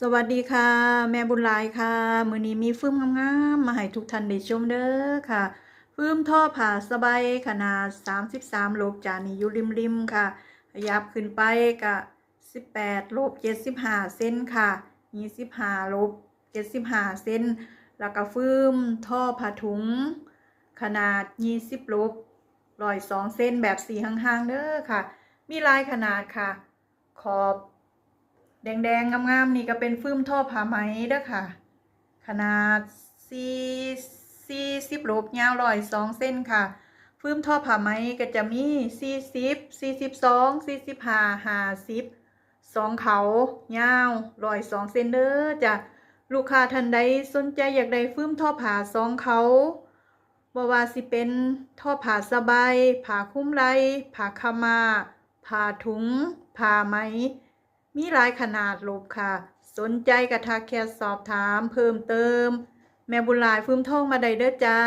สวัสดีค่ะแม่บุญหลายค่ะมื้อนี้มีฟืมงามๆมาให้ทุกท่านได้ชมเด้อค่ะฟืมท่อผ่าสบายขนาด33โลบจานนี้อยู่ริมๆค่ะขยับขึ้นไปก็18โลบ75เซนค่ะ25โลบ75เซนแล้วก็ฟืมท่อผ้าถุงขนาด20โลบ102เซนแบบสีห่างๆเด้อค่ะมีหลายขนาดค่ะขอบแดงๆงามๆนี่ก็เป็นฟืมท่อผ้าไหมเด้อค่ะขนาด40โลบยาว102เซนค่ะฟืมท่อผ้าไหมก็จะมี40 42 45 50 2เขายาว102เซนเด้อจ้ะลูกค้าท่านใดสนใจอยากได้ฟืมท่อผ้า2เขาบ่ว่าสิเป็นท่อผ้าสบายผ้าคลุมไหล่ผ้าขาวม้าผ้าถุงผ้าไหมมีหลายขนาดลูกค่ะสนใจก็ทักแชทสอบถามเพิ่มเติมแม่บุญหลายฟืมทองมาได้เด้อจ้า